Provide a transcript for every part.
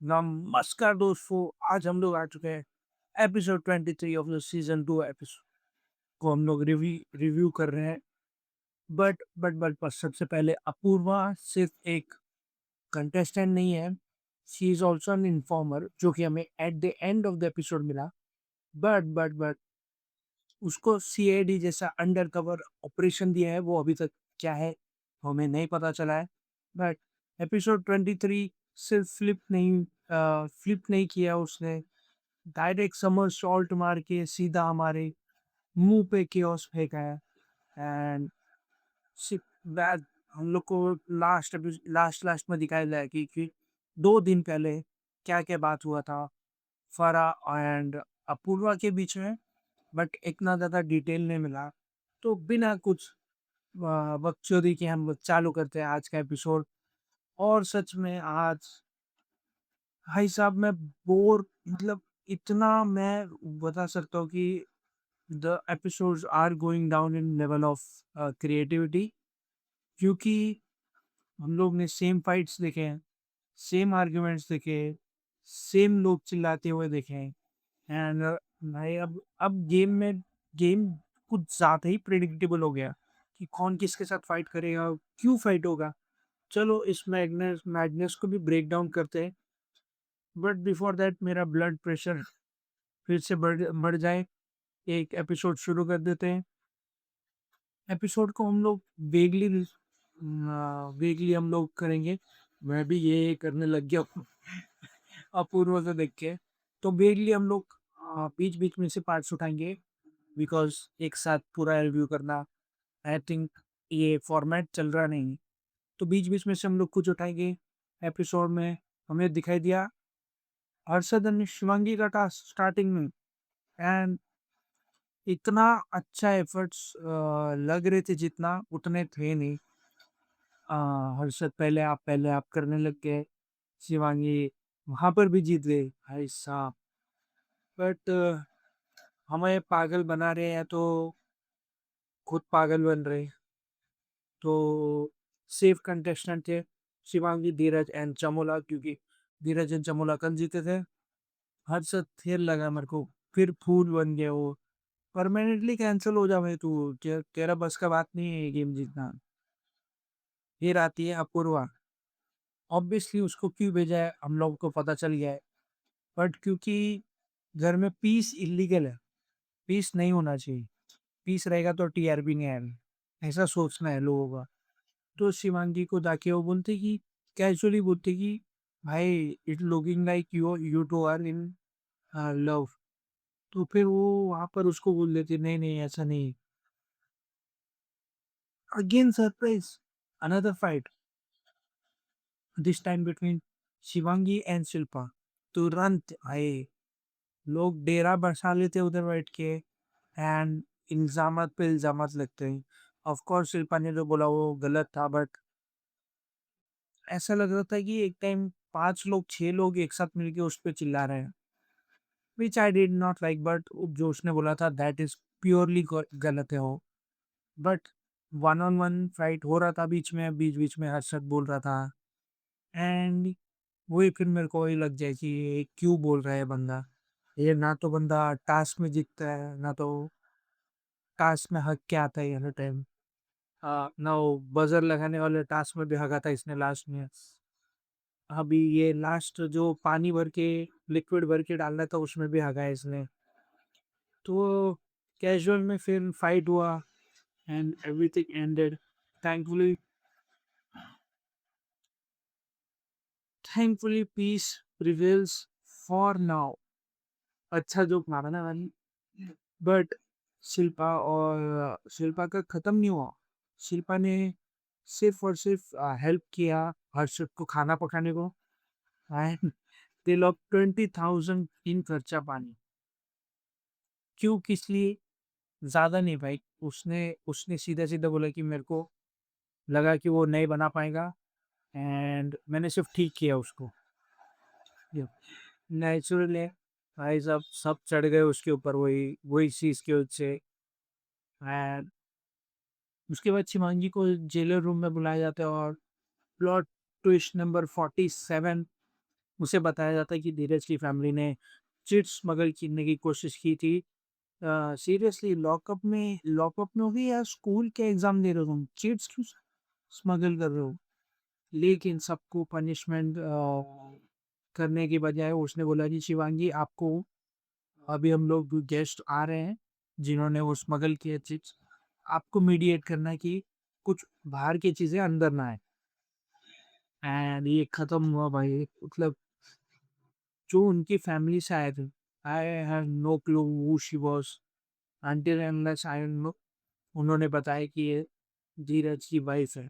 नमस्कार दोस्तों। आज हम लोग आ चुके हैं episode 23 of the season 2 episode को हम लोग रिव्यू कर रहे हैं। बट सबसे पहले अपूर्वा सिर्फ एक कंटेस्टेंट नहीं है, she is also an informer जो कि हमें at the end of the episode मिला। बट उसको सीआईडी जैसा अंडर कवर ऑपरेशन दिया है, वो अभी तक क्या है हमें नहीं पता चला है। बट एपिसोड 23 सिर्फ फ्लिप नहीं किया उसने, डायरेक्ट समरसॉल्ट मार के सीधा हमारे मुंह पे केओस फेंका है। एंड दैट हम लोग को लास्ट लास्ट में दिखाया जाए कि 2 दिन पहले क्या क्या बात हुआ था फरा एंड अपूर्वा के बीच में। बट इतना ज़्यादा डिटेल नहीं मिला, तो बिना कुछ बकचोदी के हम चालू करते हैं आज का एपिसोड। और सच में आज भाई साहब मैं बोर, मतलब इतना मैं बता सकता हूँ कि the episodes are going down in level of creativity, क्योंकि हम लोग ने सेम फाइट्स देखे हैं, सेम आर्ग्यूमेंट्स देखे, सेम लोग चिल्लाते हुए देखे हैं। एंड भाई अब गेम कुछ ज़्यादा ही प्रिडिक्टेबल हो गया कि कौन किसके साथ फाइट करेगा, क्यों फाइट होगा। चलो इस मैडनेस मैडनेस को भी ब्रेक डाउन करते हैं। बट बिफोर दैट मेरा ब्लड प्रेशर फिर से बढ़ जाए, एक एपिसोड शुरू कर देते हैं। एपिसोड को हम लोग वेगली हम लोग करेंगे। मैं भी ये करने लग गया हूँ अपूर्व से देख के। तो वेगली हम लोग बीच बीच में से पार्ट्स उठाएंगे, बिकॉज एक साथ पूरा रिव्यू करना आई थिंक ये फॉर्मेट चल रहा नहीं। तो बीच बीच में से हम लोग कुछ उठाएंगे। एपिसोड में हमें दिखाई दिया हर्षद और शिवांगी का टास्क स्टार्टिंग में, एंड इतना अच्छा एफर्ट्स लग रहे थे जितना उतने थे नहीं। अ, हर्षद पहले आप करने लग गए, शिवांगी वहां पर भी जीत गई भाई साहब। बट हमें पागल बना रहे हैं तो खुद पागल बन रहे। तो सेफ कंटेस्टेंट थे शिवांगी, धीरज एंड चमोला, क्योंकि धीरज एंड चमोला कल जीते थे। हर्षद फिर लगा मेरे को, फिर फूल बन गया वो। परमानेंटली कैंसिल हो जा भाई तू, तेरा बस का बात नहीं है ये गेम जीतना। फिर आती है अपूर्वा। ऑब्वियसली उसको क्यों भेजा है हम लोग को पता चल गया है, बट क्योंकि घर में पीस इलीगल है, पीस नहीं होना चाहिए। पीस रहेगा तो टीआरपी नहीं आएगा, ऐसा सोचना है लोगों का। तो शिवांगी को जाके वो बोलते कि, कैजुअली बोलते कि भाई it looking like you two are in love. तो फिर वो वहां पर उसको बोल देती नहीं नहीं ऐसा नहीं। Again surprise, another fight, this time between Shivangi and Shilpa. तुरंत आए लोग डेरा बसा लेते उधर बैठ के, एंड इल्जामात पे इल्जामात लगते हैं। ऑफ कोर्स शिल्पा ने जो बोला वो गलत था, बट ऐसा लग रहा था कि एक टाइम 5 लोग 6 लोग एक साथ मिलके उस पे चिल्ला रहे हैं, which I did not like. But जो उसने बोला था दैट इज प्योरली गलत है वो। But one on one fight हो रहा था बीच बीच में हर्षद बोल रहा था। एंड वही फिर मेरे को वही लग जाए कि ये क्यों बोल रहा है बंदा। ये ना तो बंदा टास्क में जीतता है, ना तो टास्क में हक के आता है हर टाइम। ना वो बजर लगाने वाले टास्क में भी हका था इसने लास्ट में। अभी ये लास्ट जो पानी भर के लिक्विड भर के डालना था उसमें भी हका है इसने। तो कैजुअल में फिर फाइट हुआ and everything ended. Thankfully thankfully peace prevails for now. अच्छा जो मारा ना वाली। बट शिल्पा का खत्म नहीं हुआ। शिल्पा ने सिर्फ और सिर्फ हेल्प किया हर्षद को खाना पकाने को, एंड दे लॉक 20,000 इन खर्चा पानी। क्यों, किस लिए? ज्यादा नहीं भाई, उसने उसने सीधा सीधा बोला कि मेरे को लगा कि वो नहीं बना पाएगा, एंड मैंने सिर्फ ठीक किया उसको। नेचुरल है भाई, सब चढ़ गए उसके ऊपर, वही वही चीज की वजह से। एंड उसके बाद शिवांगी को जेलर रूम में बुलाया जाता है, और प्लॉट ट्विस्ट नंबर 47, उसे बताया जाता है कि धीरज की फैमिली ने चिट्स स्मगल करने की कोशिश की थी। सीरियसली लॉकअप में होगी या स्कूल के एग्ज़ाम दे रहे हो तुम? चिट्स क्यों स्मगल कर रहे हो? लेकिन सबको पनिशमेंट करने की बजाय उसने बोला कि शिवांगी आपको अभी हम लोग गेस्ट आ रहे हैं जिन्होंने वो स्मगल किए चिप्स, आपको मीडिएट करना है कि कुछ बाहर की चीज़ें अंदर ना आए। एंड ये खत्म हुआ भाई, मतलब जो उनकी फैमिली से आए थे, I have no clue who she was until unless I know उन्होंने बताया कि ये धीरज की वाइफ है।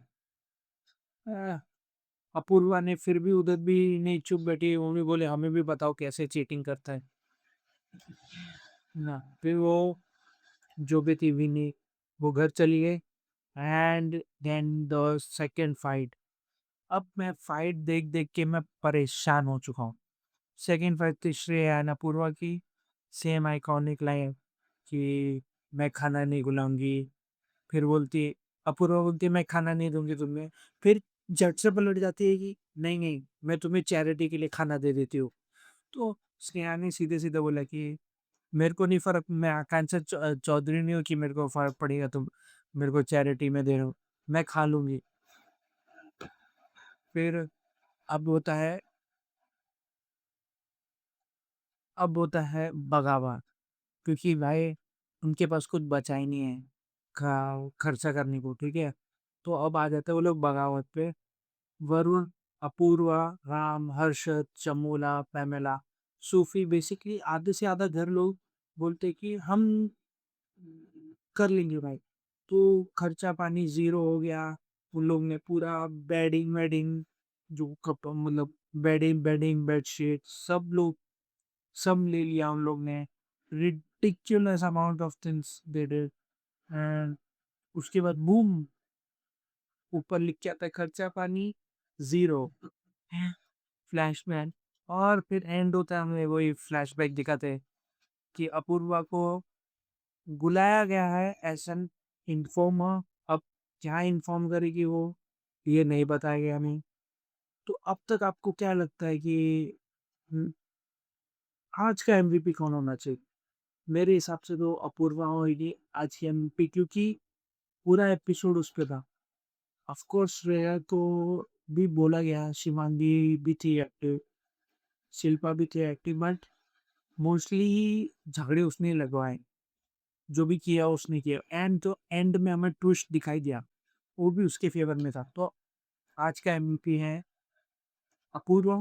अ, अपूर्वा ने फिर भी उधर भी नहीं चुप बैठी, वो भी बोले हमें भी बताओ कैसे चीटिंग करता है। ना फिर वो जो भी थी विनी, वो घर चली गई and then the second fight. अब मैं फाइट देख-देख के मैं परेशान हो चुका हूँ। सेकंड फाइट थी श्रेया एंड अपूर्वा की, सेम आइकॉनिक लाइन कि मैं खाना नहीं खिलाऊँगी, फिर बोलती अपूर्वा बोलती है मैं खाना नहीं दूँगी तुम्हें, फिर झट से पलट जाती है कि नहीं, नहीं मैं तुम्हें चैरिटी के लिए खाना दे देती हूँ। तो स्नेहा ने सीधे-सीधे बोला कि मेरे को नहीं फ़र्क, मैं आकांक्षा चौधरी नहीं हूँ कि मेरे को फ़र्क पड़ेगा तुम मेरे को चैरिटी में दे रहे हो, मैं खा लूँगी। फिर अब होता है अब होता है बगावत, क्योंकि भाई उनके पास कुछ बचा ही नहीं है खर्चा करने को, ठीक है? तो अब आ जाते हैं वो लोग बगावत पे। वरुण, अपूर्वा, राम, हर्षद, चमोला, पैमेला, सूफी, बेसिकली आधे से आधा घर लोग बोलते हैं कि हम कर लेंगे भाई। तो खर्चा पानी ज़ीरो हो गया। उन लोग ने पूरा बेडिंग वेडिंग जो मतलब बेडिंग बेडिंग बेडशीट सब ले लिया उन लोग ने। Ridiculous amount of things they did and उसके बाद बूम, ऊपर लिख के आता है खर्चा पानी ज़ीरो। फ्लैशमैन, और फिर एंड होता है, हमें वही फ्लैशबैक दिखाते हैं कि अपूर्वा को बुलाया गया है एज़ एन इन्फॉर्मर। अब क्या इन्फॉर्म करेगी वो, ये नहीं बताया गया हमें। तो अब तक आपको क्या लगता है कि हुँ, आज का एमवीपी कौन होना चाहिए? मेरे हिसाब से तो अपूर्वा होएगी आज की एमवीपी, क्योंकि पूरा एपिसोड उस पे था। ऑफ कोर्स श्रेया को भी बोला गया, शिवांगी भी थी एक्टिव, शिल्पा भी थी एक्टिव, बट मोस्टली झगड़े उसने लगवाए। जो भी किया उसने किया एंड जो एंड में हमें ट्विस्ट दिखाई दिया, वो भी उसके फ़ेवर में था। तो आज का एमवीपी है अपूर्वा।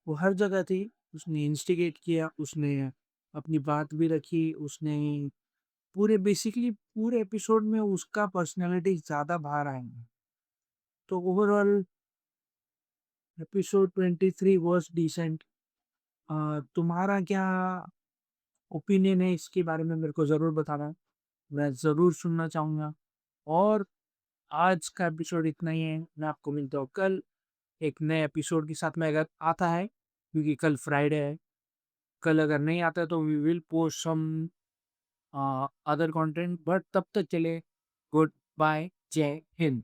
वो हर जगह थी, उसने इंस्टिगेट किया, उसने अपनी बात भी रखी, उसने पूरे एपिसोड में उसका पर्सनैलिटी ज़्यादा बाहर आएँगे। तो ओवरऑल एपिसोड 23 वाज़ डिसेंट। तुम्हारा क्या ओपिनियन है इसके बारे में मेरे को ज़रूर बताना, मैं ज़रूर सुनना चाहूँगा। और आज का एपिसोड इतना ही है, मैं आपको मिलता हूँ कल एक नए एपिसोड के साथ में, अगर आता है, क्योंकि कल फ्राइडे है। कल अगर नहीं आता है तो we will post some other content, but तब तक के लिए गुड बाय, जय हिंद।